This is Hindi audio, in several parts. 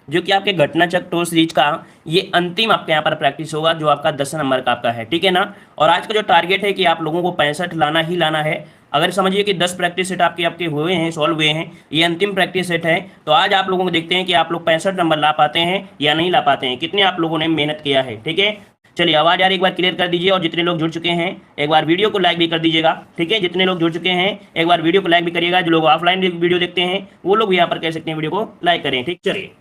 जो कि आपके घटना चक्र टोल सीरीज का ये अंतिम आपके यहाँ पर प्रैक्टिस होगा, जो आपका 10 नंबर का आपका है, ठीक है ना। और आज का जो टारगेट है कि आप लोगों को 65 लाना ही लाना है। अगर समझिए कि 10 प्रैक्टिस सेट आपके आपके हुए हैं, सॉल्व हुए हैं, ये अंतिम प्रैक्टिस सेट है। तो आज आप लोगों को देखते हैं कि आप लोग 65 नंबर ला पाते हैं या नहीं ला पाते हैं, कितने आप लोगों ने मेहनत किया है, ठीक है। चलिए आवाज आ रही, एक बार क्लियर कर दीजिए। और जितने लोग जुड़ चुके हैं एक बार वीडियो को लाइक भी कर दीजिएगा, ठीक है। जितने लोग जुड़ चुके हैं एक बार वीडियो को लाइक भी करिएगा। जो लोग ऑफलाइन वीडियो देखते हैं वो लोग यहाँ पर कह सकते हैं वीडियो को लाइक करें, ठीक। चलिए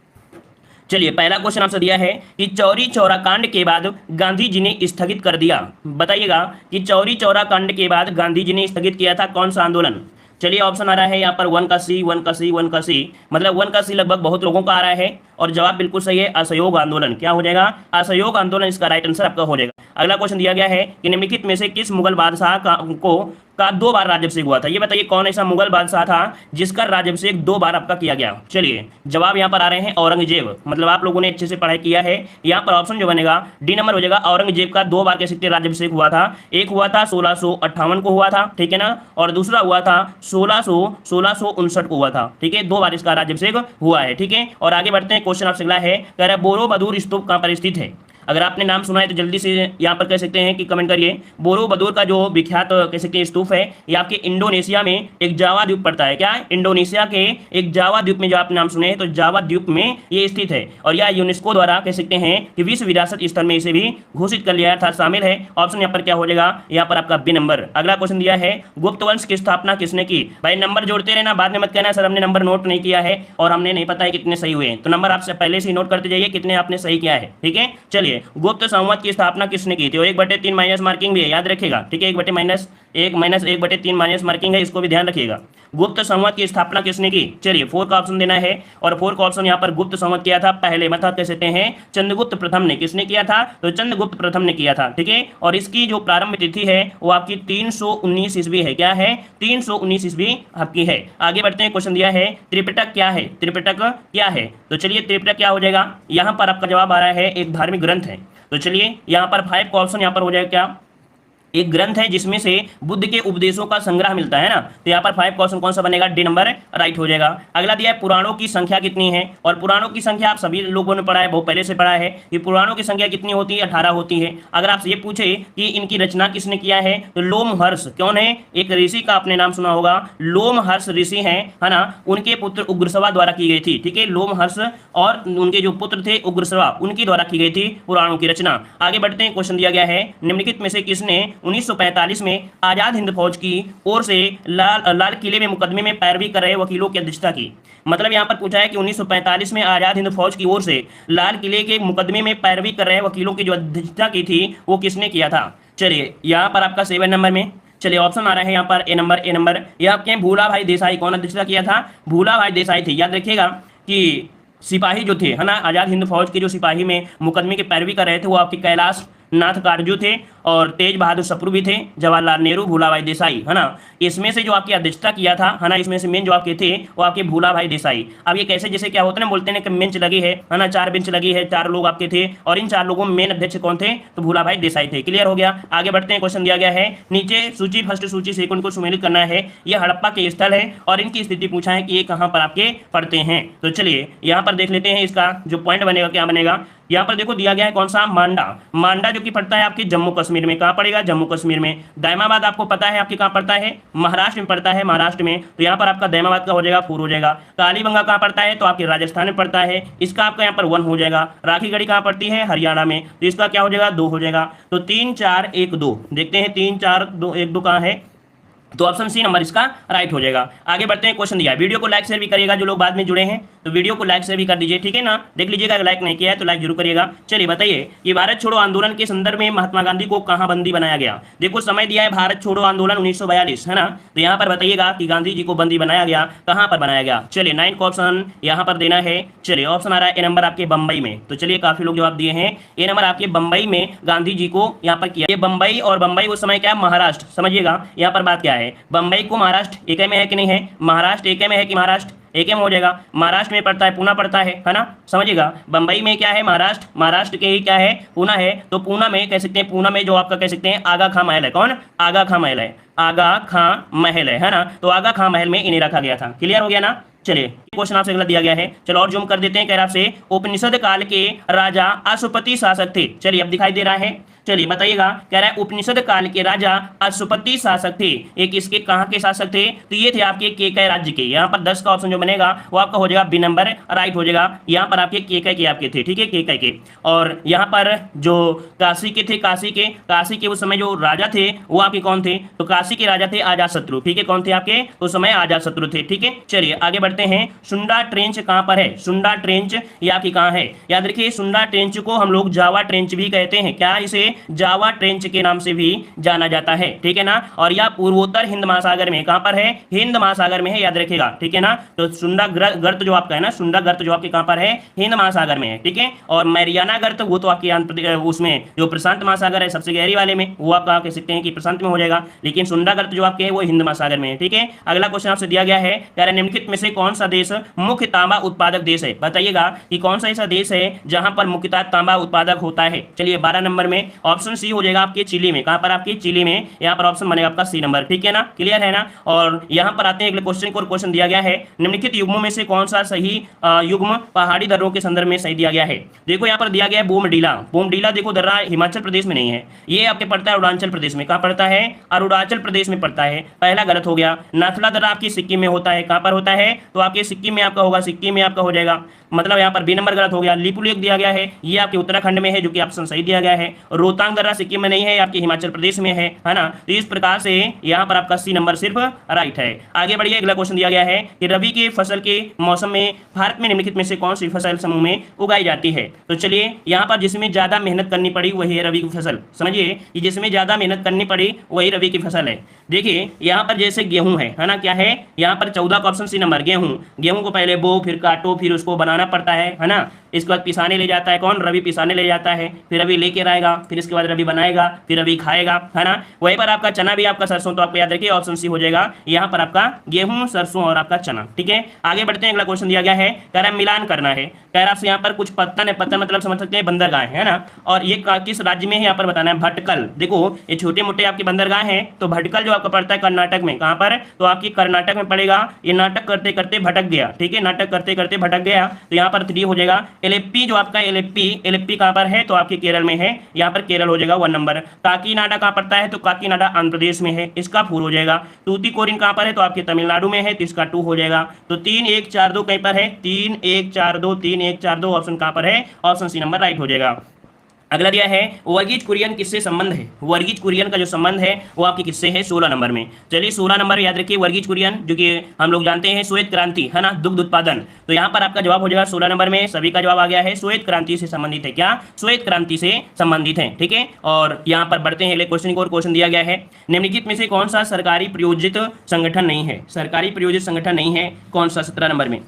चलिए पहला क्वेश्चन आपसे दिया है कि चौरी चौरा कांड के बाद गांधी जी ने स्थगित कर दिया। बताइएगा कि चौरी चौरा कांड के बाद गांधी जी ने स्थगित किया था कौन सा आंदोलन। चलिए ऑप्शन आ रहा है यहाँ पर 1 का सी, 1 का सी, 1 का सी, मतलब 1 का सी लगभग बहुत लोगों का आ रहा है। और जवाब बिल्कुल सही है, असहयोग आंदोलन। क्या हो जाएगा, असहयोग आंदोलन इसका राइट आंसर आपका हो जाएगा। अगला क्वेश्चन दिया गया है कि निम्नलिखित में से किस मुगल बादशाह का 2 बार राज्याभिषेक हुआ था। ये बताइए कौन ऐसा मुगल बादशाह था जिसका राज्याभिषेक 2 बार आपका किया गया। चलिए जवाब यहाँ पर आ रहे हैं औरंगजेब। मतलब आप लोगों ने अच्छे से पढ़ाई किया है। यहाँ पर ऑप्शन जो बनेगा डी नंबर हो जाएगा। औरंगजेब का 2 बार कह सकते राज्याभिषेक हुआ था। एक हुआ था 1658 को हुआ था, ठीक है ना, और दूसरा हुआ था 1659 को हुआ था, ठीक है। 2 बार इसका राज्याभिषेक हुआ है, ठीक है। और आगे बढ़ते हैं, क्वेश्चन आपसे अगला है, कह रहा है बोरोबदूर स्तूप कहाँ पर स्थित है। अगर आपने नाम सुना है तो जल्दी से यहाँ पर कह सकते हैं कि कमेंट करिए। बोरोबदूर का जो विख्यात कह सकते हैं स्तूप है ये आपके इंडोनेशिया में एक जावा द्वीप पड़ता है। क्या, इंडोनेशिया के एक जावा द्वीप में जो आपने नाम सुने हैं तो जावा द्वीप में ये स्थित है। और यह यूनेस्को द्वारा कह सकते हैं कि विश्व विरासत स्थल में इसे भी घोषित कर लिया था, शामिल है। ऑप्शन यहाँ पर क्या हो जाएगा, यहाँ पर आपका बी नंबर। अगला क्वेश्चन दिया है गुप्त वंश की स्थापना किसने की। भाई नंबर जोड़ते रहना, बाद में मत कहना सर हमने नंबर नोट नहीं किया है और हमने नहीं पता है कितने सही हुए हैं। तो नंबर आपसे पहले से ही नोट करते जाइए कितने आपने सही किया है, ठीक है। चलिए गुप्त संवत की स्थापना किसने की थी। और 1/3 माइनस मार्किंग भी है, याद रखिएगा, ठीक है। 1/-1/3 माइनस मार्किंग है, इसको भी ध्यान रखिएगा। गुप्त संवत की स्थापना किसने की। चलिए 4 का ऑप्शन देना है। और 4 का ऑप्शन यहाँ पर गुप्त संवत किया था पहले, मतलब कह सकते हैं चंद्रगुप्त प्रथम ने। किसने किया था, तो चंद्रगुप्त प्रथम ने किया था, ठीक है। और इसकी जो प्रारंभ तिथि है वो आपकी 319 ईस्वी है। क्या है, 319 ईस्वी आपकी है। आगे बढ़ते हैं, क्वेश्चन दिया है त्रिपिटक क्या है। त्रिपिटक क्या है, तो चलिए त्रिपिटक क्या हो जाएगा, यहाँ पर आपका जवाब आ रहा है एक धार्मिक ग्रंथ है। तो चलिए यहाँ पर 5 का ऑप्शन यहाँ पर हो जाएगा क्या, एक ग्रंथ है जिसमें से बुद्ध के उपदेशों का संग्रह मिलता है ना। तो यहाँ पर 5 क्वेश्चन कौन सा बनेगा, डी नंबर राइट हो जाएगा। अगला दिया है पुराणों की संख्या कितनी है। और पुराणों की संख्या आप सभी लोगों ने पढ़ा है, बहुत पहले से पढ़ा है कि पुराणों की संख्या कितनी होती है, 18 होती है। अगर आपसे ये पूछे कि इनकी रचना किसने किया है तो लोमहर्ष कौन है, एक ऋषि का आपने नाम सुना होगा, लोमहर्ष ऋषि है ना। उनके पुत्र उग्रश्रवा द्वारा की गई थी, ठीक है। लोमहर्ष और उनके जो पुत्र थे उग्रश्रवा, उनकी द्वारा की गई थी पुराणों की रचना। आगे बढ़ते हैं, क्वेश्चन दिया गया है निम्नलिखित में से किसने 1945 में आजाद हिंद फौज की ओर से लाल किले में मुकदमे में पैरवी कर रहे वकीलों की अध्यक्षता की। मतलब यहां पर पूछा है कि 1945 में आजाद हिंद फौज की ओर से लाल किले के मुकदमे में पैरवी कर रहे वकीलों की जो अध्यक्षता की थी वो किसने किया था। चलिए यहां पर आपका 7 नंबर में, चलिए ऑप्शन आ रहा है यहाँ पर ए नंबर। यह आपके भूला भाई देसाई, कौन अध्यक्षता किया था, भूला भाई देसाई थे। याद रखिएगा कि सिपाही जो थे है ना, आजाद हिंद फौज के जो सिपाही में मुकदमे की पैरवी कर रहे थे वो आपके कैलाश नाथ कारजू थे और तेज बहादुर सप्रू भी थे, जवाहरलाल नेहरू, भूलाभाई देसाई, है ना। इसमें से जो आपकी अध्यक्षता किया था है ना, इसमें से मेन जो आपके थे वो आपके भूलाभाई देसाई। अब ये कैसे, जैसे क्या होता है ना, बोलते हैं कि बेंच लगी है ना, 4 बेंच लगी है, 4 लोग आपके थे और इन 4 लोगों में मेन अध्यक्ष कौन थे, तो भूलाभाई देसाई थे। क्लियर हो गया। आगे बढ़ते हैं, क्वेश्चन दिया गया है नीचे सूची फर्स्ट सूची सेकंड को सुमेलित करना है। यह हड़प्पा के स्थल है और इनकी स्थिति पूछा है कि ये कहाँ पर आपके पड़ते हैं। तो चलिए यहाँ पर देख लेते हैं, इसका जो पॉइंट बनेगा क्या बनेगा। यहाँ पर देखो दिया गया है कौन सा, मांडा। मांडा जो कि पड़ता है आपके जम्मू कश्मीर में। कहाँ पड़ेगा, जम्मू कश्मीर में। दायमाबाद आपको पता है आपके कहाँ पड़ता है, महाराष्ट्र में पड़ता है, महाराष्ट्र में। तो यहाँ पर आपका दायमाबाद का हो जाएगा 4 हो जाएगा। कालीबंगा कहाँ पड़ता है, तो आपके राजस्थान में पड़ता है, इसका आपका यहाँ पर 1 हो जाएगा। राखीगढ़ी कहाँ पड़ती है, हरियाणा में, तो इसका क्या हो जाएगा 2 हो जाएगा। तो 3 4 1 2 देखते हैं, 3 4 2 1 2 कहाँ है, तो ऑप्शन सी नंबर इसका राइट हो जाएगा। आगे बढ़ते हैं, क्वेश्चन दिया है, वीडियो को लाइक शेयर भी करिएगा, जो लोग बाद में जुड़े हैं तो वीडियो को लाइक शेयर भी कर दीजिए, ठीक है ना। देख लीजिएगा, अगर लाइक नहीं किया है तो लाइक जरूर करिएगा। चलिए बताइए, ये भारत छोड़ो आंदोलन के संदर्भ में महात्मा गांधी को कहां बंदी बनाया गया। देखो समय दिया है भारत छोड़ो आंदोलन 1942 है ना, तो यहाँ पर बताइएगा कि गांधी जी को बंदी बनाया गया, कहां पर बनाया गया। चलिए 9 का ऑप्शन यहाँ पर देना है। चलिए ऑप्शन आ रहा है ए नंबर आपके बंबई में। तो चलिए काफी लोग जवाब दिए हैं, ए नंबर आपके बंबई में गांधी जी को यहाँ पर किया। ये बंबई, और बंबई उस समय क्या है, महाराष्ट्र। समझिएगा यहाँ पर बात क्या है, बंबई को महाराष्ट्र एक में है कि नहीं है, महाराष्ट्र एक में है कि महाराष्ट्र एक में हो जाएगा। महाराष्ट्र में पड़ता है, पूना पड़ता है ना, समझिएगा। बंबई में क्या है, महाराष्ट्र, महाराष्ट्र के ही क्या है, पूना है। तो पूना में कह सकते हैं, पूना में जो आपका कह सकते हैं आगा खां महल है। कौन, आगा खां महल है, आगा खां महल है ना। तो आगा खां महल में इन्हें रखा गया था। क्लियर हो गया ना। चलिए क्वेश्चन आपसे अगला दिया गया है, चलो और जूम कर देते हैं। कह रहा आपसे उपनिषद काल के राजा अशुपति शासक थे। चलिए अब दिखाई दे रहा है, चलिए बताइएगा। कह रहा है उपनिषद काल के राजा अशुपति शासक थे। ये किसके कहाँ के शासक थे? तो ये थे आपके केकय राज्य के। यहाँ पर 10 का ऑप्शन जो बनेगा वो आपका हो जाएगा बी नंबर, राइट हो जाएगा। यहाँ पर आपके केकय के आपके थे, ठीक है, केकय के। और यहाँ पर जो काशी के थे, काशी के उस समय जो राजा थे वो आपके कौन थे? तो काशी के राजा थे अजातशत्रु, ठीक है। कौन थे आपके उस समय? अजातशत्रु थे, ठीक है। चलिए आगे बढ़ते हैं। सुंडा ट्रेंच कहाँ पर है? सुंडा ट्रेंच ये आपकी कहाँ है? याद रखिए सुंडा ट्रेंच को हम लोग जावा ट्रेंच भी कहते हैं। क्या? इसे जावा ट्रेंच के नाम से भी जाना जाता है, ठीक है ना। और यह पूर्वोत्तर हिंद महासागर में, कहां पर है? हिंद महासागर में है, याद रखिएगा, ठीक है ना। तो सुंडा गर्त जो आपका है ना, सुंडा गर्त जो आपके कहां पर है? हिंद महासागर में है, ठीक है। और मैरियाना गर्त वो तो आपके उसमें जो प्रशांत महासागर है सबसे गहरी वाले में, वो आप कह सकते हैं कि प्रशांत में हो जाएगा। लेकिन सुंडा गर्त जो आपके है वो हिंद महासागर में है, ठीक है। अगला क्वेश्चन आपसे दिया गया है, कह रहे निम्नलिखित में से कौन सा देश मुख्य तांबा उत्पादक देश है? बताइएगा कि कौन सा ऐसा देश है जहां पर मुख्यतः तांबा उत्पादक होता है। चलिए 12 नंबर में ऑप्शन सी हो जाएगा आपके चिली में। कहां पर? आपके चिली में। यहां पर ऑप्शन बनेगा आपका सी नंबर, ठीक है ना, क्लियर है ना। और यहां पर आते हैं अगले क्वेश्चन को। क्वेश्चन दिया गया है निम्नलिखित युग्मों में से कौन सा सही युग्म पहाड़ी दर्रों के संदर्भ में सही दिया गया है? देखो यहां पर दिया गया है बोमडीला। बोमडीला देखो दर्रा हिमाचल प्रदेश में नहीं है, ये आपके पड़ता है अरुणाचल प्रदेश में। कहां पड़ता है? अरुणाचल प्रदेश में पड़ता है, पहला गलत हो गया। नाथुला दर्रा आपकी सिक्किम में होता है। कहां पर होता है? तो आपके सिक्किम में आपका होगा, सिक्किम में आपका हो जाएगा, मतलब यहाँ पर बी नंबर गलत हो गया। लिपुलेख दिया गया है, ये आपके उत्तराखंड में है, जो कि ऑप्शन सही दिया गया है। रोहतांग दर्रा सिक्किम में नहीं है, आपके हिमाचल प्रदेश में है ना। तो इस प्रकार से यहाँ पर आपका सी नंबर सिर्फ राइट है। आगे बढ़िए, अगला क्वेश्चन दिया गया है कि रबी के फसल के मौसम में भारत में निम्नलिखित में से कौन सी फसल समूह में उगाई जाती है? तो चलिए यहाँ पर जिसमें ज्यादा मेहनत करनी पड़ी वही है रबी की फसल। समझिए कि जिसमें ज्यादा मेहनत करनी पड़ी वही रबी की फसल है। देखिए यहाँ पर जैसे गेहूं है ना, क्या है यहाँ पर 14 का ऑप्शन सी नंबर। गेहूं को पहले बो, फिर काटो, फिर उसको बनाना पड़ता है ना। इसके बाद पिसाने ले जाता है कौन? रवि पिसाने ले जाता है, फिर रवि लेके आएगा, फिर इसके बाद रवि बनाएगा, फिर रवि खाएगा, है ना। वहीं पर आपका चना भी आपका सरसों, तो आपको याद रखिए ऑप्शन सी हो जाएगा। यहाँ पर आपका गेहूं, सरसों और आपका चना, ठीक है। आगे बढ़ते हैं, अगला क्वेश्चन दिया गया है, कह रहा है मिलान करना है। कह रहा है यहाँ पर कुछ पत्तन है, पत्तन मतलब समझ सकते हैं बंदरगाह है ना। और ये किस राज्य में है यहाँ पर बताना है। भटकल, देखो ये छोटे मोटे आपके बंदरगाह हैं, तो भटकल जो आपका पड़ता है कर्नाटक में। कहाँ पर? तो आपकी कर्नाटक में पड़ेगा। ये नाटक करते करते भटक गया, ठीक है, नाटक करते करते भटक गया, तो यहाँ पर 3 हो जाएगा। एलेप्पी जो आपका एलेप्पी कहाँ पर है? तो आपके केरल में है, यहाँ पर केरल हो जाएगा 1 नंबर। काकीनाडा कहाँ पड़ता है? तो काकीनाडा आंध्र प्रदेश में है, इसका 4 हो जाएगा। तूतीकोरिन कहाँ पर है? तो आपके तमिलनाडु में है, तो इसका 2 हो जाएगा। तो 3 1 4 2 कहीं पर है? 3 1 4 2, 3 1 4 2 ऑप्शन कहाँ पर है? ऑप्शन सी नंबर राइट हो जाएगा। अगला दिया है वर्गीज कुरियन किससे संबंध है? वर्गीज कुरियन का जो संबंध है वो आपके किससे है? 16 नंबर में। चलिए 16 नंबर याद रखिए वर्गीज कुरियन, जो कि हम लोग जानते हैं श्वेत क्रांति है ना, दुग्ध उत्पादन। तो यहाँ पर आपका जवाब हो जाएगा 16 नंबर में। सभी का जवाब आ गया है, श्वेत क्रांति से संबंधित है। क्या? श्वेत क्रांति से संबंधित है, ठीक है। और यहाँ पर बढ़ते हैं, क्वेश्चन को और क्वेश्चन दिया गया है, निम्नलिखित में से कौन सा सरकारी प्रायोजित संगठन नहीं है? सरकारी प्रायोजित संगठन नहीं है, कौन सा? 17 नंबर में।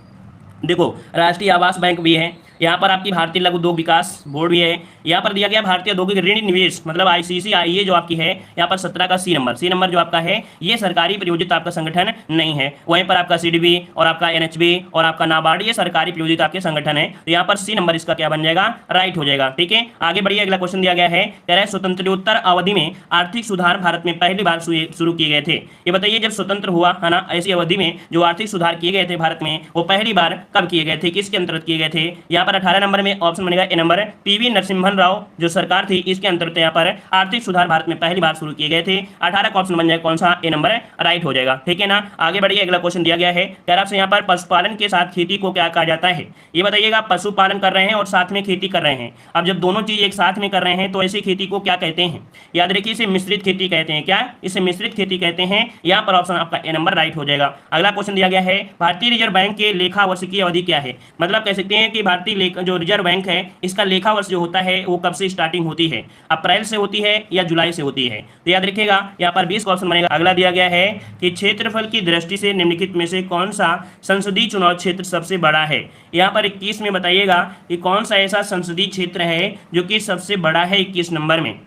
देखो राष्ट्रीय आवास बैंक भी है, यहाँ पर आपकी भारतीय लघु उद्योग विकास बोर्ड भी है, यहाँ पर दिया गया भारतीय औद्योगिक ऋण निवेश मतलब ICCI जो आपकी है, यहाँ पर 17 का सी नंबर जो आपका है, ये सरकारी प्रायोजित आपका संगठन नहीं है। वहीं पर आपका CDB और आपका NHB और आपका नाबार्ड ये सरकारी प्रायोजित आपके संगठन है। तो यहाँ पर सी नंबर इसका क्या बन जाएगा? राइट हो जाएगा, ठीक है। आगे बढ़िए, अगला क्वेश्चन दिया गया है, कह रहा है स्वतंत्रोत्तर अवधि में आर्थिक सुधार भारत में पहली बार शुरू किए गए थे। ये बताइए जब स्वतंत्र हुआ है ना, ऐसी अवधि में जो आर्थिक सुधार किए गए थे भारत में, वो पहली बार कब किए गए थे, किसके अंतर्गत किए गए थे? यहाँ पर 18 नंबर में ऑप्शन बनेगा ए नंबर। PV नरसिम्हन राव जो सरकार थी, इसके अंतर्गत यहाँ पर आर्थिक सुधार भारत में पहली बार शुरू किए गए थे। 18 का ऑप्शन बन जाएगा कौन सा? ए नंबर राइट हो जाएगा, ठीक है ना। आगे बढ़िए, अगला क्वेश्चन दिया गया है, कह रहा है यहाँ पर पशुपालन के साथ खेती को क्या कहा जाता है? ये बताइएगा, पशुपालन कर रहे हैं और साथ में खेती कर रहे हैं। अब जब दोनों चीज एक साथ में कर रहे हैं तो ऐसी खेती को क्या कहते हैं? याद रखिए इसे मिश्रित खेती कहते हैं। क्या? इसे मिश्रित खेती कहते हैं। यहाँ पर ऑप्शन आपका ए नंबर राइट हो जाएगा। अगला क्वेश्चन दिया गया है, भारतीय रिजर्व बैंक के लेखा वर्ष की अवधि क्या है? मतलब कह सकते हैं कि भारतीय जो रिजर्व बैंक है इसका लेखा वर्ष जो होता है वो कब से स्टार्टिंग होती है? अप्रैल से होती है या जुलाई से होती है? तो याद रखिएगा यहाँ पर 20 का ऑप्शन बनेगा। अगला दिया गया है कि क्षेत्रफल की दृष्टि से निम्नलिखित में से कौन सा संसदीय चुनाव क्षेत्र सबसे बड़ा है? यहाँ पर 21 में बताइएगा कि कौन सा ऐसा संसदीय क्षेत्र है जो कि सबसे बड़ा है 21 नंबर में।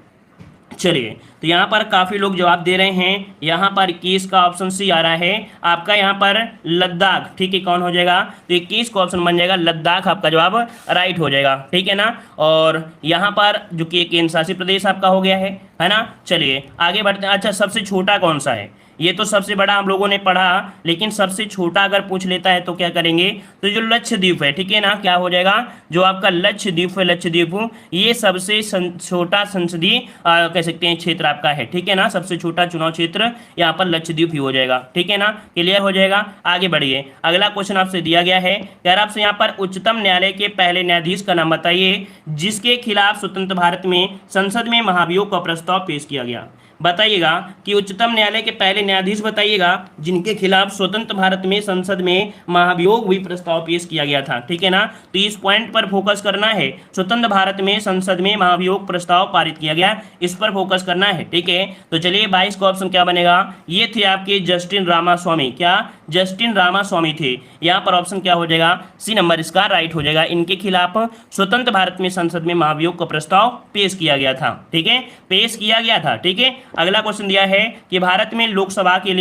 चलिए तो यहाँ पर काफ़ी लोग जवाब दे रहे हैं। यहाँ पर 21 का ऑप्शन सी आ रहा है आपका, यहाँ पर लद्दाख, ठीक है। कौन हो जाएगा? तो 21 का ऑप्शन बन जाएगा लद्दाख, आपका जवाब राइट हो जाएगा, ठीक है ना। और यहाँ पर जो कि केंद्र शासित प्रदेश आपका हो गया है ना। चलिए आगे बढ़ते हैं। अच्छा, सबसे छोटा कौन सा है? ये तो सबसे बड़ा हम लोगों ने पढ़ा, लेकिन सबसे छोटा अगर पूछ लेता है तो क्या करेंगे, तो जो लक्षद्वीप है, ठीक है ना, क्या हो जाएगा, जो आपका लक्षद्वीप है, लक्षद्वीप ये सबसे छोटा संसदीय कह सकते हैं क्षेत्र आपका है, ठीक है ना, सबसे छोटा चुनाव क्षेत्र यहाँ पर लक्षद्वीप ही हो जाएगा, ठीक है ना, क्लियर हो जाएगा। आगे बढ़िए, अगला क्वेश्चन आपसे दिया गया है, कह रहा आपसे यहाँ पर उच्चतम न्यायालय के पहले न्यायाधीश का नाम बताइए जिसके खिलाफ स्वतंत्र भारत में संसद में महाभियोग का प्रस्ताव पेश किया गया। बताइएगा कि उच्चतम न्यायालय के पहले न्यायाधीश बताइएगा जिनके खिलाफ स्वतंत्र भारत में संसद में महाभियोग भी प्रस्ताव पेश किया गया था, ठीक है ना, तो इस पॉइंट पर फोकस करना है, स्वतंत्र भारत में संसद में महाभियोग प्रस्ताव पारित किया गया, इस पर फोकस करना है, ठीक है। तो चलिए 22 का ऑप्शन क्या बनेगा, ये थे आपके जस्टिन रामास्वामी, क्या जस्टिन रामास्वामी थे, यहाँ पर ऑप्शन क्या हो जाएगा, सी नंबर इसका राइट हो जाएगा, इनके खिलाफ स्वतंत्र भारत में संसद में महाभियोग का प्रस्ताव पेश किया गया था, ठीक है, पेश किया गया था, ठीक है। अगला क्वेश्चन दिया है कि भारत में लोकसभा के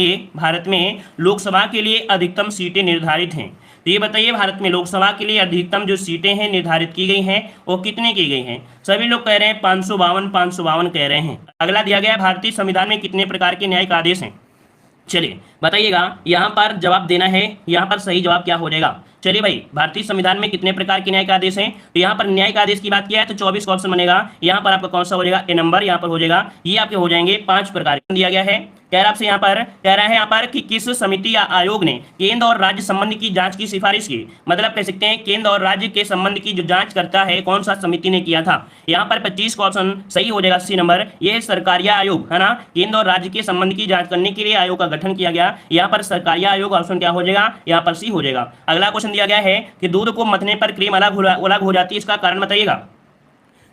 लिए अधिकतम सीटें निर्धारित हैं, तो ये बताइए भारत में लोकसभा के लिए अधिकतम जो सीटें हैं निर्धारित की गई हैं वो कितनी की गई हैं, सभी लोग कह रहे हैं 552 कह रहे हैं। अगला दिया गया है भारतीय संविधान में कितने प्रकार के न्यायिक आदेश हैं, चलिए बताइएगा, यहाँ पर जवाब देना है, यहाँ पर सही जवाब क्या हो जाएगा, चलिए भाई भारतीय संविधान में कितने प्रकार के न्यायिक आदेश हैं, तो यहाँ पर न्यायिक आदेश की बात किया है तो 24 का ऑप्शन बनेगा, यहाँ पर आपका कौन सा हो जाएगा, ए नंबर यहाँ पर हो जाएगा, ये आपके हो जाएंगे 5 प्रकार दिया गया है। कह रहा आपसे यहाँ पर कह रहा है यहाँ पर कि किस समिति या आयोग ने केंद्र और राज्य संबंध की जांच की सिफारिश की, मतलब कह सकते हैं केंद्र और राज्य के संबंध की जो जांच करता है कौन सा समिति ने किया था, यहाँ पर 25 का ऑप्शन सही हो जाएगा, सी नंबर, ये सरकारिया आयोग है ना, केंद्र और राज्य के संबंध की जांच करने के लिए आयोग का गठन किया गया, यहाँ पर सरकारिया आयोग, ऑप्शन क्या हो जाएगा, यहाँ पर सी हो जाएगा। अगला क्वेश्चन दिया गया है कि दूध को मथने पर क्रीम अलग हो जाती है, इसका कारण बताइएगा,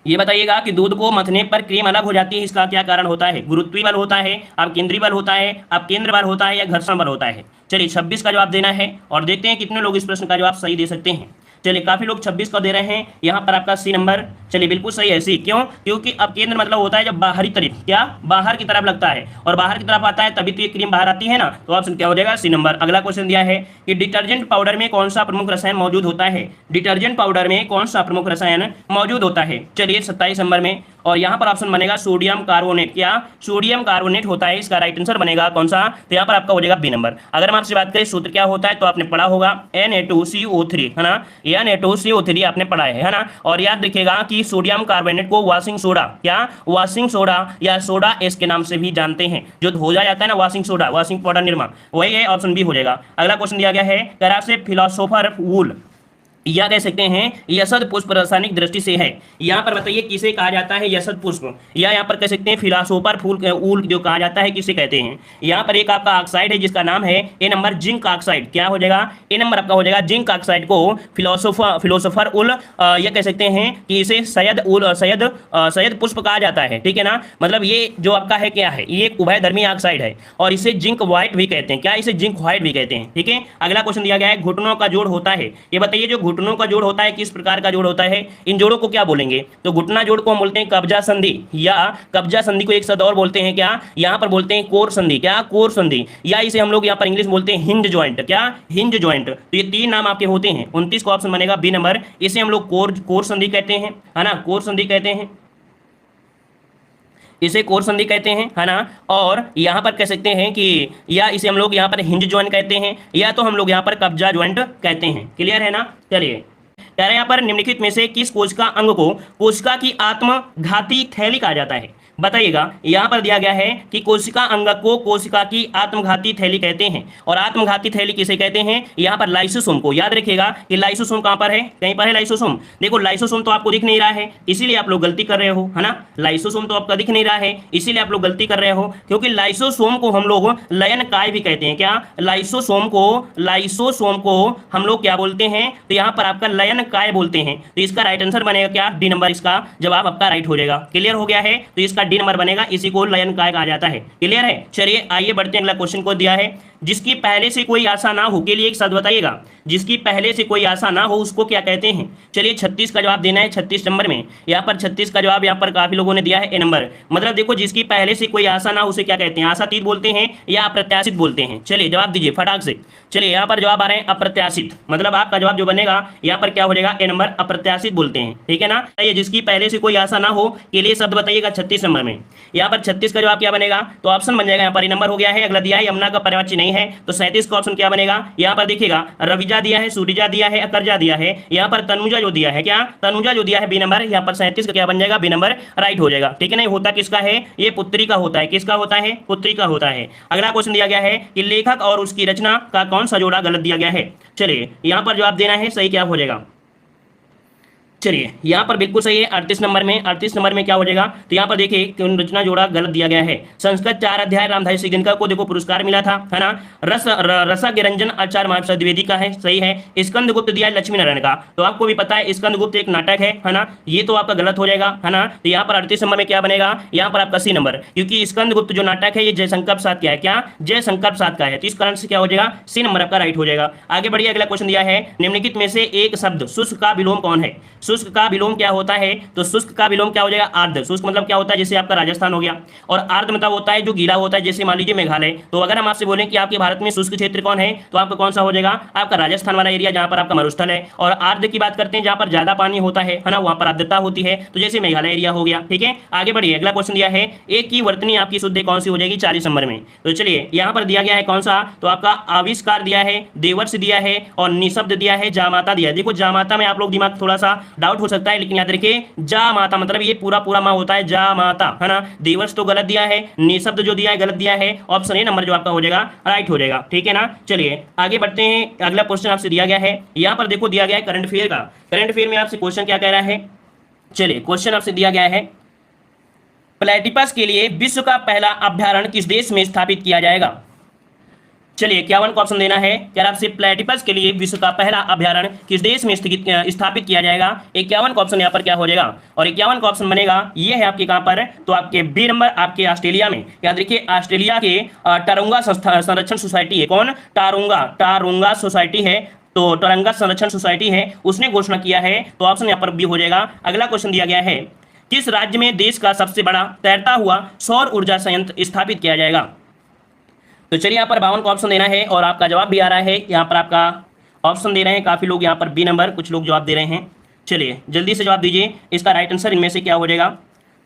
ये बताइएगा कि दूध को मथने पर क्रीम अलग हो जाती है, इसका क्या कारण होता है, गुरुत्वीय बल होता है, अब केंद्रीय बल होता है, अब केंद्र बल होता है या घर्षण बल होता है। चलिए 26 का जवाब देना है और देखते हैं कितने लोग इस प्रश्न का जवाब सही दे सकते हैं। चलिए काफी लोग 26 का दे रहे हैं, यहाँ पर आपका सी नंबर, चलिए बिल्कुल सही है सी, क्यों, क्योंकि अब केंद्र मतलब होता है जब बाहरी तरफ, क्या बाहर की तरफ लगता है और बाहर की तरफ आता है तभी तो ये क्रीम बाहर आती है ना, तो ऑप्शन क्या हो जाएगा, सी नंबर। अगला क्वेश्चन दिया है कि डिटर्जेंट पाउडर में कौन सा प्रमुख रसायन मौजूद होता है, डिटर्जेंट पाउडर में कौन सा प्रमुख रसायन मौजूद होता है, चलिए 27 नंबर में, और यहाँ पर ऑप्शन बनेगा सोडियम कार्बोनेट, क्या सोडियम कार्बोनेट होता है, इसका राइट आंसर बनेगा कौन सा, तो यहाँ पर आपका हो जाएगा बी नंबर। अगर हम आपसे बात करें सूत्र क्या होता है तो आपने पढ़ा होगा Na2CO3 है ना, Na2CO3 आपने पढ़ा है ना, और याद रखिएगा कि सोडियम कार्बोनेट को वॉशिंग सोडा, क्या वॉशिंग सोडा या सोडा एस के नाम से भी जानते हैं, जो धोया जाता है ना washing soda, washing powder Nirma, वही है, ऑप्शन बी हो जाएगा। अगला क्वेश्चन दिया गया है करा से फिलोसोफर वूल या कह सकते हैं यशद पुष्प रासायनिक दृष्टि से है, यहाँ पर बताइए किसे कहा जाता है यशद पुष्प, या यहाँ पर कह सकते हैं फिलोसोफर फूल ऊल जो कहा जाता है किसे कहते हैं। यहाँ पर एक आपका ऑक्साइड है जिसका नाम है ए नंबर जिंक ऑक्साइड, क्या हो जाएगा, ए नंबर आपका हो जाएगा जिंक ऑक्साइड को फिलोसोफर उल या कह सकते हैं कि इसे सैयद पुष्प कहा जाता है, ठीक है ना, मतलब ये जो आपका है क्या है, ये एक उभयधर्मी ऑक्साइड है और इसे जिंक व्हाइट भी कहते हैं, क्या इसे जिंक व्हाइट भी कहते हैं, ठीक है। अगला क्वेश्चन दिया गया है घुटनों का जोड़ होता है, ये बताइए जो घुटनों का जोड़ होता है किस प्रकार का जोड़ होता है, इन जोड़ों को क्या बोलेंगे, तो घुटना जोड़ को हम बोलते हैं कब्जा संधि, या कब्जा संधि को एक शब्द और बोलते हैं क्या, यहाँ पर बोलते हैं कोर संधि, क्या कोर संधि, या इसे हम लोग यहाँ पर इंग्लिश बोलते हैं हिंज जॉइंट, क्या हिंज जॉइंट, तो ये 3 नाम आपके होते हैं। 29 का ऑप्शन बनेगा बी नंबर, इसे हम लोग कोर संधि कहते हैं, है ना, कोर संधि कहते हैं, इसे कोर संधि कहते हैं, है ना, और यहाँ पर कह सकते हैं कि या इसे हम लोग यहाँ पर हिंज जॉइंट कहते हैं, या तो हम लोग यहाँ पर कब्जा जॉइंट कहते हैं, क्लियर है ना। चलिए कह रहे हैं यहाँ पर निम्नलिखित में से किस कोशिका अंग को कोशिका की आत्मघाती थैली कहा जाता है, बताइएगा। यहाँ पर दिया गया है कि कोशिका अंग को कोशिका की आत्मघाती थैली कहते हैं, और आत्मघाती थैली किसे कहते हैं, यहाँ पर लाइसोसोम को। याद रखिएगा कि लाइसोसोम कहाँ पर है, कहीं पर है लाइसोसोम, देखो लाइसोसोम तो आपको दिख नहीं रहा है इसीलिए आप लोग गलती कर रहे हो, है ना, लाइसोसोम तो आपका दिख नहीं रहा है इसीलिए आप लोग गलती कर रहे हो, क्योंकि लाइसोसोम को हम लोग लयन काय भी कहते हैं, क्या लाइसोसोम को हम लोग क्या बोलते हैं, तो यहाँ पर आपका लयन काय बोलते हैं, तो इसका राइट आंसर बनेगा क्या, डी नंबर, इसका जवाब आपका राइट हो जाएगा। क्लियर हो गया है, तो इसका डी नंबर बनेगा, इसी को लयन काय कहा जाता है। क्लियर है, चलिए आइए बढ़ते हैं, अगला क्वेश्चन को दिया है जिसकी पहले से कोई आशा ना हो के लिए एक शब्द बताइएगा, जिसकी पहले से कोई आशा ना हो उसको क्या कहते हैं? चलिए 36 का जवाब देना है 36 नंबर में। यहाँ पर 36 का जवाब यहाँ पर काफी लोगों ने दिया है ए नंबर। मतलब देखो जिसकी पहले से कोई आशा ना हो उसे क्या कहते हैं? आशातीत बोलते हैं या अप्रत्याशित बोलते हैं? चलिए जवाब दीजिए फटाक से। चलिए यहाँ पर जवाब आ रहे हैं अप्रत्याशित। मतलब आपका जवाब जो बनेगा यहाँ पर क्या हो जाएगा? ए नंबर, अप्रत्याशित बोलते हैं। ठीक है ना? ये जिसकी पहले से कोई आशा ना हो के लिए शब्द बताइएगा 36 नंबर में। यहाँ पर 36 का जवाब क्या बनेगा? तो ऑप्शन बन जाएगा यहाँ पर ए नंबर हो गया है। अगला दिया है यमुना का पर्यायवाची नहीं है, तो 37 का ऑप्शन क्या बनेगा? यहाँ पर देखिएगा रविजा दिया है, सूरिजा दिया है, अकरजा दिया है। यहाँ पर तनुजा जो दिया है, क्या तनुजा जो दिया है बी नंबर, यहाँ पर 37 का क्या बन जाएगा? बी नंबर राइट हो जाएगा। ठीक है ना? होता किसका है? ये पुत्री का होता है। किसका होता है? पुत्री का होता है। अगला क्वेश्चन दिया गया है कि लेखक और उसकी रचना का कौन सा जोड़ा गलत दिया गया है। चलिए यहाँ पर जवाब देना है सही क्या हो जाएगा। चलिए यहाँ पर बिल्कुल सही है 38 नंबर में। 38 नंबर में क्या हो जाएगा? तो यहाँ पर देखिए कि रचना जोड़ा गलत दिया गया है। संस्कृत 4 अध्याय रामधारी सिंह को देखो पुरस्कार मिला था, है ना? रसा के रंजन आचार्य महाप्रसाद द्विवेदी का है, सही है। स्कंदगुप्त दिया है लक्ष्मी नारायण का, तो आपको भी पता है स्कंदगुप्त एक नाटक है ना? ये तो आपका गलत हो जाएगा, है ना? तो यहाँ पर 38 नंबर में क्या बनेगा? यहाँ पर आपका सी नंबर, क्योंकि स्कंदगुप्त जो नाटक है ये जयशंकर प्रसाद का है। क्या? जयशंकर प्रसाद का है, तो इस कारण से क्या हो जाएगा? सी नंबर आपका राइट हो जाएगा। आगे बढ़िए, अगला क्वेश्चन दिया है निम्नलिखित में से एक शब्द शुष्क का विलोम कौन है? शुष्क का विलोम क्या होता है? तो शुष्क का विलोम क्या हो जाएगा? आर्द्र। शुष्क मतलब क्या होता है? जैसे आपका राजस्थान हो गया, और आर्द्र मतलब होता है जो गीला होता है, जैसे मान लीजिए मेघालय। तो अगर हम आपसे बोलें कि आपके भारत में शुष्क क्षेत्र कौन है, तो आपका कौन सा हो जाएगा? आपका राजस्थान वाला एरिया, जहां पर आपका मरुस्थल है। और आर्द्र की बात करते हैं जहां पर ज्यादा पानी होता है ना? वहां पर आर्द्रता होती है, तो जैसे मेघालय एरिया हो गया। ठीक है, आगे बढ़िए, अगला क्वेश्चन दिया है एक की वर्तनी आपकी शुद्ध कौन सी हो जाएगी 40 नंबर में। तो चलिए यहाँ पर दिया गया है कौन सा? तो आपका आविष्कार दिया है, देवर्ष दिया है, और निशब्द दिया है, जामाता दिया है। देखो जामाता में आप लोग दिमाग थोड़ा सा डाउट हो सकता है, लेकिन याद रखिए जा माता मतलब ये पूरा पूरा माँ होता है, जा माता, है ना? दिवस तो गलत दिया है, निशब्द जो दिया है गलत दिया है। ऑप्शन ए नंबर जो आपका हो जाएगा राइट हो जाएगा। ठीक है ना? चलिए आगे बढ़ते हैं। अगला क्वेश्चन आपसे दिया गया है, यहाँ पर देखो दिया गया है करंट अफेयर का। करंट अफेयर में आपसे क्वेश्चन क्या कह रहा है? चलिए क्वेश्चन आपसे दिया गया है प्लेटिपस के लिए विश्व का पहला अभ्यारण्य किस देश में स्थापित किया जाएगा? चलिए 51 का ऑप्शन देना है। क्या आपसे प्लेटिपस के लिए विश्व का पहला अभ्यारण्य किस देश में स्थापित किया जाएगा? 51 का ऑप्शन यहाँ पर क्या हो जाएगा? और 51 का ऑप्शन बनेगा ये है आपके कहां पर? तो आपके बी नंबर, आपके ऑस्ट्रेलिया में। याद रखिए ऑस्ट्रेलिया के टारुंगा संरक्षण सोसाइटी है। कौन? टारुंगा सोसाइटी है, तो टारुंगा संरक्षण सोसाइटी है, उसने घोषणा किया है। तो ऑप्शन यहाँ पर बी हो जाएगा। अगला क्वेश्चन दिया गया है किस राज्य में देश का सबसे बड़ा तैरता हुआ सौर ऊर्जा संयंत्र स्थापित किया जाएगा? तो चलिए यहाँ पर 52 का ऑप्शन देना है, और आपका जवाब भी आ रहा है। यहाँ पर आपका ऑप्शन दे रहे हैं काफी लोग, यहाँ पर बी नंबर, कुछ लोग जवाब दे रहे हैं। चलिए जल्दी से जवाब दीजिए, इसका राइट आंसर इनमें से क्या हो जाएगा?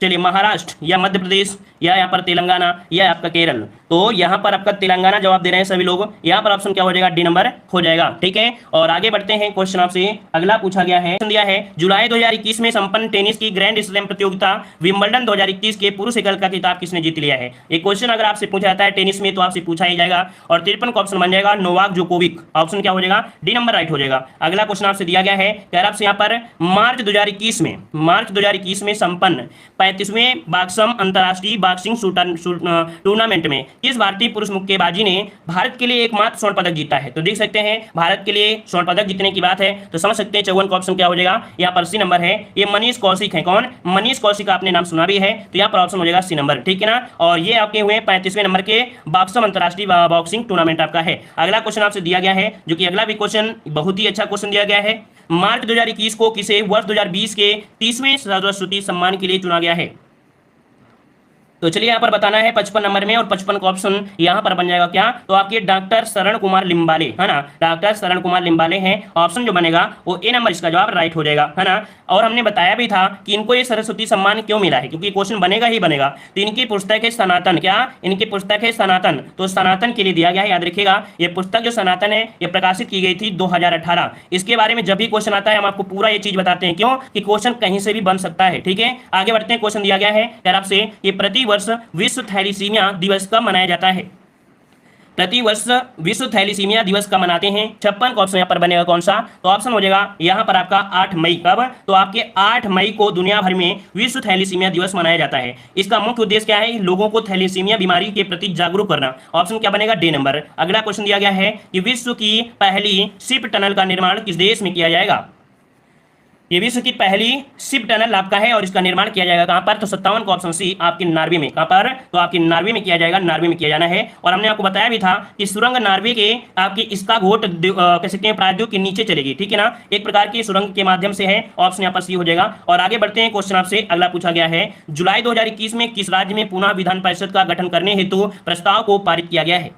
चलिए महाराष्ट्र या मध्य प्रदेश या यहाँ पर तेलंगाना या आपका केरल। तो यहाँ पर आपका तेलंगाना जवाब दे रहे हैं सभी लोग। यहाँ पर ऑप्शन क्या हो जाएगा? डी नंबर हो जाएगा। ठीक है, और आगे बढ़ते हैं। क्वेश्चन आपसे अगला पूछा गया है, दिया है जुलाई 2021 में संपन्न टेनिस की ग्रैंड स्लैम प्रतियोगिता विंबलडन 2021 के पुरुष एकल का खिताब किसने जीत लिया है? ये क्वेश्चन अगर आपसे पूछा जाता है टेनिस में तो आपसे पूछा ही जाएगा। और 53 का ऑप्शन बन जाएगा नोवाक जोकोविक। ऑप्शन क्या हो जाएगा? डी नंबर राइट हो जाएगा। अगला क्वेश्चन आपसे दिया गया है, क्या आपसे यहाँ पर मार्च 2021 में संपन्न 35वें बॉक्सम अंतर्राष्ट्रीय बॉक्सिंग टूर्नामेंट में किस भारतीय पुरुष मुक्केबाजी ने भारत के लिए एकमात्र स्वर्ण पदक जीता है? तो देख सकते हैं भारत के लिए स्वर्ण पदक जीतने की बात है, तो समझ सकते हैं 54 का ऑप्शन क्या हो जाएगा? यहाँ पर सी नंबर है। ये मनीष कौशिक है। कौन? मनीष कौशिक, आपने नाम सुना भी है, तो यहाँ पर ऑप्शन हो जाएगा सी नंबर। ठीक है ना? और ये आपके हुए 35वें नंबर के बॉक्सम अंतर्राष्ट्रीय बॉक्सिंग टूर्नामेंट आपका है। अगला क्वेश्चन आपसे दिया गया है, जो कि अगला भी क्वेश्चन बहुत ही अच्छा क्वेश्चन दिया गया है। मार्च 2021 को किसे वर्ष 2020 के 30वें सरस्वती सम्मान के लिए चुना गया है? तो चलिए यहाँ पर बताना है 55 नंबर में, और 55 का ऑप्शन यहाँ पर बन जाएगा क्या? तो आपके डॉक्टर शरण कुमार लिम्बाले, है ना? डॉक्टर शरण कुमार लिम्बाले हैं। ऑप्शन जो बनेगा वो ए नंबर, इसका जवाब राइट हो जाएगा, है ना? और हमने बताया भी था कि इनको ये सरस्वती सम्मान क्यों मिला है, क्योंकि क्वेश्चन बनेगा ही बनेगा। तो इनकी पुस्तक है सनातन। क्या? इनकी पुस्तक है सनातन, तो सनातन के लिए दिया गया है। याद रखिएगा ये पुस्तक जो सनातन है ये प्रकाशित की गई थी 2018। इसके बारे में जब भी क्वेश्चन आता है हम आपको पूरा ये चीज बताते हैं, क्यों कि क्वेश्चन कहीं से भी बन सकता है। ठीक है, आगे बढ़ते हैं। क्वेश्चन दिया गया है यार आपसे, ये प्रति वर्ष विश्व थैलीसीमिया दिवस कब मनाया जाता है? प्रति वर्ष विश्व थैलीसीमिया दिवस कब मनाते हैं? 56 का ऑप्शन यहाँ पर बनेगा कौन सा? तो ऑप्शन हो जाएगा यहाँ पर आपका 8 मई। कब? तो आपके 8 मई को दुनिया भर में विश्व थैलीसीमिया दिवस मनाया जाता है। इसका मुख्य उद्देश्य क्या है? लोगों को थैलीसीमिया बीमारी के प्रति जागरूक करना। ऑप्शन क्या बनेगा? D number. अगला क्वेश्चन दिया गया है कि विश्व की पहली शिप टनल का निर्माण किस देश में किया जाएगा? ये विश्व की पहली शिप टनल आपका है और इसका निर्माण किया जाएगा कहां पर, तो 57 का ऑप्शन सी आपकी नार्वे में। कहां पर, तो आपकी नार्वे में किया जाएगा, नार्वे में किया जाना है। और हमने आपको बताया भी था कि सुरंग नार्वे के आपकी इसका घोट कह सकते हैं प्रायद्वीप के नीचे चलेगी, ठीक है ना, एक प्रकार की सुरंग के माध्यम से है। ऑप्शन यहाँ पर सी हो जाएगा। और आगे बढ़ते हैं, क्वेश्चन आपसे अगला पूछा गया है, जुलाई 2021 में किस राज्य में पुनः विधान परिषद का गठन करने हेतु प्रस्ताव को पारित किया गया है।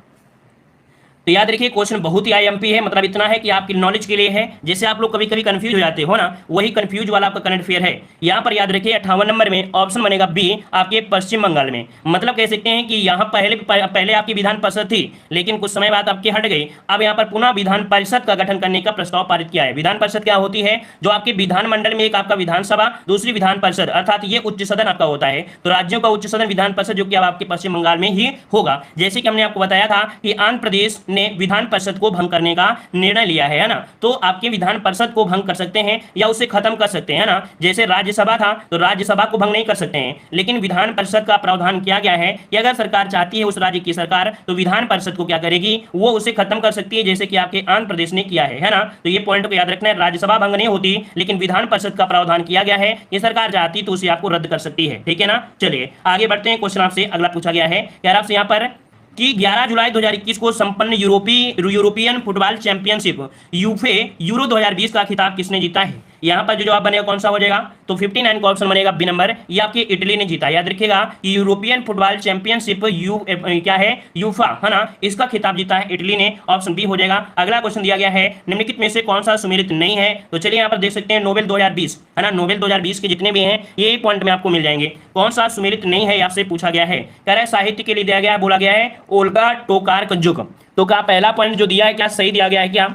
तो याद रखिए क्वेश्चन बहुत ही आईएमपी है, मतलब इतना है कि आपकी नॉलेज के लिए है। जैसे आप लोग कभी कभी कंफ्यूज हो जाते हो ना, वही कंफ्यूज वाला आपका करंट अफेयर है। यहाँ पर याद रखिए 58 नंबर में ऑप्शन बनेगा बी आपके पश्चिम बंगाल में। मतलब कह सकते हैं कि यहाँ पहले आपकी विधान परिषद थी, लेकिन कुछ समय बाद आपकी हट गई। अब यहाँ पर पुनः विधान परिषद का गठन करने का प्रस्ताव पारित किया है। विधान परिषद क्या होती है, जो आपके विधानमंडल में एक आपका विधानसभा, दूसरी विधान परिषद, अर्थात ये उच्च सदन आपका होता है। तो राज्यों का उच्च सदन विधान परिषद जो कि अब आपके पश्चिम बंगाल में ही होगा। जैसे कि हमने आपको बताया था कि आंध्र प्रदेश ने विधान परिषद को भंग करने का निर्णय लिया है ना, तो आपके विधान परिषद को भंग कर सकते हैं या उसे खत्म कर सकते हैं ना। जैसे राज्यसभा था तो राज्यसभा को भंग नहीं कर सकते हैं, लेकिन विधान परिषद का प्रावधान किया गया है कि अगर सरकार चाहती है, उस राज्य की सरकार, तो विधान परिषद को क्या करेगी, वो उसे खत्म कर सकती है, जैसे कि आपके आंध्र प्रदेश ने किया है ना। तो ये पॉइंट को याद रखना है, राज्यसभा भंग नहीं होती, लेकिन विधान परिषद का प्रावधान किया गया है, ये सरकार चाहती तो उसे आपको रद्द कर सकती है, ठीक है ना। चलिए आगे बढ़ते हैं, क्वेश्चन आपसे अगला पूछा गया है यार आपसे यहाँ पर कि 11 जुलाई 2021 को संपन्न यूरोपियन फुटबॉल चैंपियनशिप यूफे यूरो 2020 का खिताब किसने जीता है। यहाँ पर जो जवाब बनेगा कौन सा हो जाएगा, तो 59 का ऑप्शन बनेगा बी नंबर, ये आपकी इटली ने जीता। याद रखिएगा यूरोपियन फुटबॉल चैंपियनशिप क्या है, यूफा है ना, इसका खिताब जीता है इटली ने। ऑप्शन बी हो जाएगा। अगला क्वेश्चन दिया गया है, निम्नलिखित में से कौन सा सुमेलित नहीं है। तो चलिए यहाँ पर देख सकते हैं नोबेल 2020 है ना, नोबेल 2020 के जितने भी हैं ये पॉइंट में आपको मिल जाएंगे। कौन सा सुमेलित नहीं है आपसे पूछा गया है। कह रहा है साहित्य के लिए दिया गया है, बोला गया है ओल्गा टोकारचुक। तो क्या पहला पॉइंट जो दिया है क्या सही दिया गया है क्या,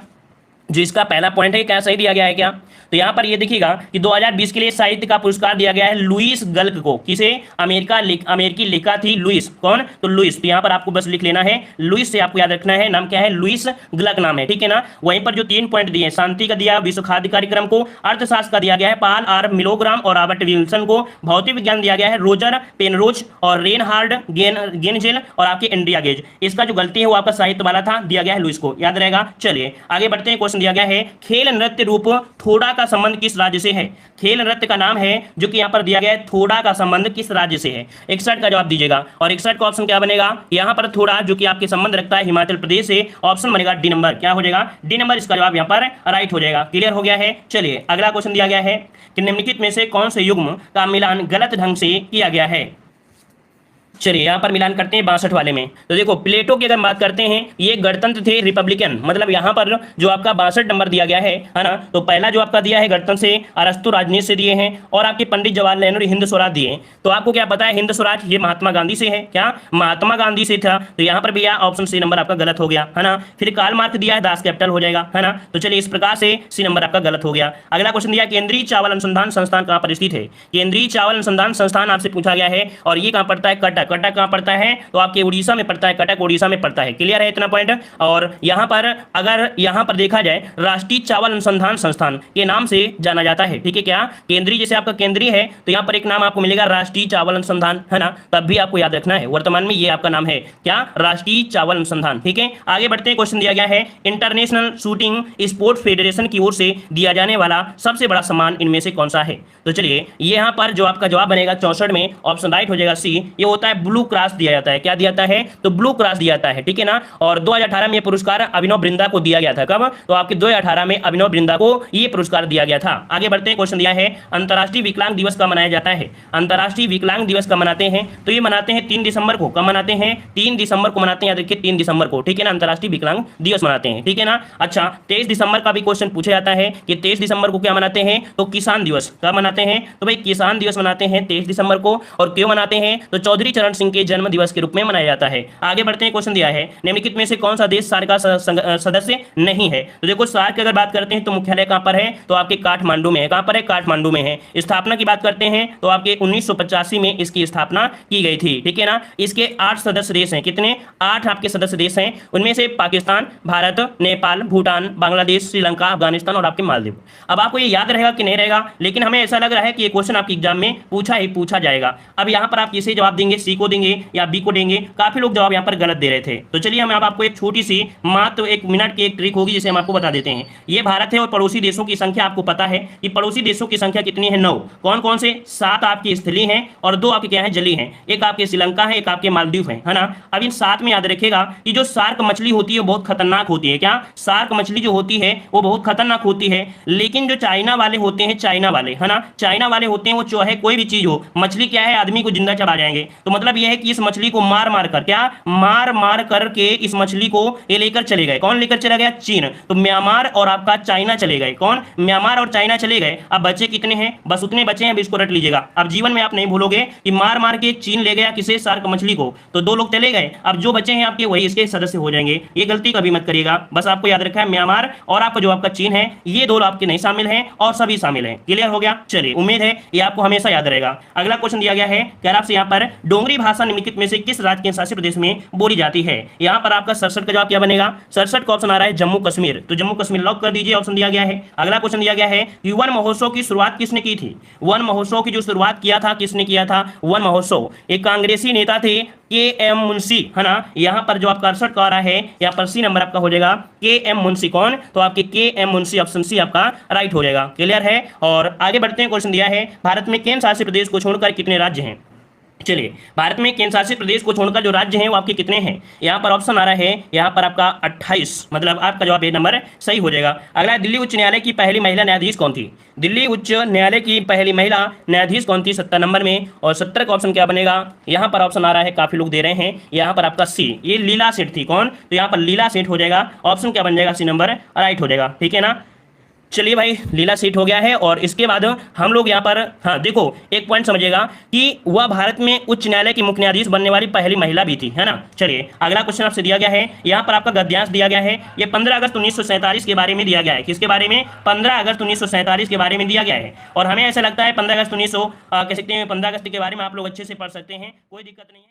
जो इसका पहला पॉइंट है क्या सही दिया गया है क्या। तो यहाँ पर ये देखिएगा कि 2020 के लिए साहित्य का पुरस्कार दिया गया है लुइस गल्क को। किसे, अमेरिकी लेखा थी लुइस, कौन, तो लुइस। तो यहाँ पर आपको बस लिख लेना है लुइस से, आपको याद रखना है नाम क्या है, लुइस गल्क नाम है, ठीक है ना। वहीं पर जो 3 पॉइंट दिए, शांति का दिया विश्व खाद्य कार्यक्रम को, अर्थशास्त्र का दिया गया है पाल आर मिलोग्राम और रॉबर्ट विल्सन को, भौतिक विज्ञान दिया गया है रोजर पेनरोज और रेनहार्ड गेनजेल और आपके इंडिया गेज। इसका जो गलती है वो आपका साहित्य वाला था, दिया गया है लुइस को, याद रहेगा। चलिए आगे बढ़ते हैं, क्वेश्चन दिया गया है खेल नृत्य रूप थोड़ा का संबंध किस राज्य से है। खेल नृत्य का नाम है जो कि यहां पर दिया गया है थोड़ा का संबंध किस राज्य से है। 61 का जवाब दीजिएगा। और 61 का ऑप्शन क्या बनेगा, यहां पर थोड़ा जो कि आपके संबंध रखता है हिमाचल प्रदेश से। ऑप्शन बनेगा डी नंबर, क्या हो जाएगा, डी नंबर इसका जवाब यहां पर राइट हो जाएगा। क्लियर हो गया है। चलिए अगला क्वेश्चन दिया गया है कि निम्नलिखित में से कौन से युग्म का मिलान गलत ढंग से किया गया है। चलिए यहाँ पर मिलान करते हैं 62 वाले में। तो देखो प्लेटो की अगर बात करते हैं, ये गणतंत्र थे रिपब्लिकन, मतलब यहाँ पर जो आपका 62 नंबर दिया गया है ना। तो पहला जो आपका दिया है गणतंत्र से, अरस्तु राजनीति से दिए हैं, और आपके पंडित जवाहरलाल नेहरू हिंद स्वराज दिए। तो आपको क्या पता है हिंद स्वराज ये महात्मा गांधी से है, क्या महात्मा गांधी से था। तो यहाँ पर भी ऑप्शन सी नंबर आपका गलत हो गया है ना। फिर कार्ल मार्क्स दिया है दास कैपिटल हो जाएगा है ना। तो चलिए इस प्रकार से सी नंबर आपका गलत हो गया। अगला क्वेश्चन दिया केंद्रीय चावल अनुसंधान संस्थान कहाँ पर स्थित है। केंद्रीय चावल अनुसंधान संस्थान आपसे पूछा गया है, और ये कहाँ पड़ता है, कटक। कटक कहाँ पड़ता है, तो आपके उड़ीसा में पड़ता है, कटक उड़ीसा में पड़ता है। क्लियर है इतना पॉइंट। और यहां पर अगर यहां पर देखा जाए राष्ट्रीय चावल अनुसंधान संस्थान के नाम से जाना जाता है, ठीक है। क्या केंद्रीय, जैसे आपका केंद्रीय है तो यहां पर एक नाम आपको मिलेगा राष्ट्रीय चावल अनुसंधान है ना, तब भी आपको याद रखना है। वर्तमान में ये आपका नाम है क्या, राष्ट्रीय चावल अनुसंधान, ठीक है। आगे बढ़ते हैं, क्वेश्चन दिया गया है इंटरनेशनल शूटिंग स्पोर्ट्स फेडरेशन की ओर से दिया जाने वाला सबसे बड़ा सम्मान इनमें से कौन सा है। तो चलिए यहां पर जो आपका जवाब बनेगा 64 में, ऑप्शन राइट हो जाएगा सी, ये होता है ब्लू क्रॉस दिया जाता है। क्या दिया जाता है, तो ब्लू क्रॉस दिया जाता है, ठीक है ना। और 2018 में ये पुरस्कार अभिनव बिंद्रा को दिया गया था। कब, तो आपके 2018 में अभिनव बिंद्रा को ये पुरस्कार दिया गया था। आगे बढ़ते हैं, क्वेश्चन दिया है अंतर्राष्ट्रीय विकलांग दिवस कब मनाया जाता है। अंतर्राष्ट्रीय विकलांग दिवस कब मनाते हैं, तो ये मनाते हैं 3 दिसंबर को। कब मनाते हैं, 3 दिसंबर को मनाते हैं, याद रखिए 3 दिसंबर को, ठीक है ना, अंतर्राष्ट्रीय विकलांग दिवस मनाते हैं, ठीक है ना। अच्छा 23 दिसंबर का भी क्वेश्चन पूछा जाता है कि 23 दिसंबर को क्या मनाते हैं, तो किसान दिवस। कब मनाते हैं, तो भाई किसान दिवस मनाते हैं 23 दिसंबर को। और क्यों मनाते हैं, तो चौधरी चरण सिंह के जन्म दिवस के रूप में मनाया जाता है। आगे बढ़ते हैं, क्वेश्चन दिया है निम्नलिखित में से कौन सा देश सार्क का सदस्य नहीं है। तो देखो सार्क की अगर बात करते हैं तो मुख्यालय कहां पर है, तो आपके काठमांडू में है। कहां पर है, काठमांडू में है। स्थापना की बात करते हैं तो आपके 1985 में इसकी स्थापना की गई थी, ठीक है ना। इसके 8 सदस्य देश हैं, कितने, 8 आपके सदस्य देश हैं। उनमें से पाकिस्तान, भारत, नेपाल, भूटान, बांग्लादेश, श्रीलंका, अफगानिस्तान और आपके मालदीव। अब आपको ये याद रहेगा कि नहीं रहेगा, लेकिन हमें ऐसा लग रहा है कि ये क्वेश्चन आपके एग्जाम में पूछा ही पूछा जाएगा। अब यहाँ पर आप किसे जवाब देंगे, सी को देंगे या बी को देंगे। काफी लोग जवाब यहाँ पर गलत दे रहे थे। तो चलिए हम आपको एक छोटी सी मात्र 1 मिनट की एक ट्रिक होगी जिसे हम आपको बता देते हैं। ये भारत है और पड़ोसी देशों की संख्या आपको पता है कि पड़ोसी देशों की संख्या कितनी है? 9। कौन कौन से? 7 आपकी स्थलीय हैं और 2 आपके क्या है? जलीय हैं। एक आपके श्रीलंका है, एक आपके मालदीव है ना। अब इन 7 में याद रखेगा कि जो शार्क मछली होती है बहुत खतरनाक होती है। क्या? शार्क मछली जो होती है वो बहुत खतरनाक होती है, लेकिन जो चाइना वाले होते हैं, चाइना वाले है ना, चाइना वाले होते हैं वो चाहे कोई भी चीज हो, मछली क्या है? आदमी को जिंदा चबा जाएंगे। तो मतलब यह है कि इस मछली को मार मार कर, क्या मार मार करके इस मछली को ये लेकर चले गए। कौन लेकर चला गया? चीन। तो म्यांमार और आपका चाइना चले गए। कौन? म्यांमार और चाइना चले गए। अब बचे कितने हैं? बस उतने बचे हैं, अब इसको रट लीजिएगा। अब जीवन में आप नहीं भूलोगे कि मार मार के चीन ले गया किसे? शार्क मछली को। तो 2 लोग चले गए, अब जो बचे हैं आपके वही इसके सदस्य हो जाएंगे। ये गलती कभी मत करिएगा। बस आपको याद रखा है म्यांमार और आपका जो आपका चीन है, ये 2 आपके नहीं शामिल हैं और सभी शामिल हैं। क्लियर हो गया? चलिए, उम्मीद है ये आपको हमेशा याद रहेगा। अगला क्वेश्चन दिया गया है, कह रहा आपसे यहाँ पर डोंगरी भाषा निम्नलिखित में से किस राज्य के शासित प्रदेश में बोली जाती है? यहाँ पर आपका 67 का जवाब क्या बनेगा? 67 का ऑप्शन आ रहा है जम्मू कश्मीर। तो जम्मू कश्मीर लॉक कर दीजिए, ऑप्शन दिया गया है। अगला क्वेश्चन दिया गया है कि वन महोत्सव की शुरुआत किसने की थी? वन महोत्सव की जो शुरुआत किया था किसने किया था? वन महोत्सव एक कांग्रेसी नेता थे के.एम. मुंशी है ना। यहाँ पर जो आपका 68 का आ रहा है, यहाँ पर सी नंबर आपका हो जाएगा के.एम. मुंशी। कौन? तो आपके के.एम. मुंशी, ऑप्शन सी आपका राइट हो जाएगा। क्लियर है? और आगे बढ़ते हैं। क्वेश्चन दिया है, भारत में केंद्र शासित प्रदेश को छोड़कर कितने राज्य हैं? चलिए, भारत में केंद्र शासित प्रदेश को छोड़कर जो राज्य हैं वो आपके कितने हैं? यहाँ पर ऑप्शन आ रहा है, यहाँ पर आपका 28, मतलब आपका जवाब ए नंबर सही हो जाएगा। अगला है, दिल्ली उच्च न्यायालय की पहली महिला न्यायाधीश कौन थी? दिल्ली उच्च न्यायालय की पहली महिला न्यायाधीश कौन थी? 70 नंबर में। और 70 का ऑप्शन क्या बनेगा? यहाँ पर ऑप्शन आ रहा है, काफी लोग दे रहे हैं, यहाँ पर आपका सी, ये लीला सेठ थी। कौन? तो यहाँ पर लीला सेठ हो जाएगा। ऑप्शन क्या बन जाएगा? सी नंबर राइट हो जाएगा। ठीक है ना। चलिए भाई, लीला सीट हो गया है। और इसके बाद हम लोग यहाँ पर, हाँ देखो, एक पॉइंट समझिएगा कि वह भारत में उच्च न्यायालय की मुख्य न्यायाधीश बनने वाली पहली महिला भी थी, है ना। चलिए, अगला क्वेश्चन आपसे दिया गया है, यहाँ पर आपका गद्यांश दिया गया है। ये 15 अगस्त 1947 के बारे में दिया गया है। किसके बारे में? 15 अगस्त 1947 के बारे में दिया गया है। और हमें ऐसा लगता है 15 अगस्त 1900 कह सकते हैं 15 अगस्त के बारे में आप लोग अच्छे से पढ़ सकते हैं, कोई दिक्कत नहीं है।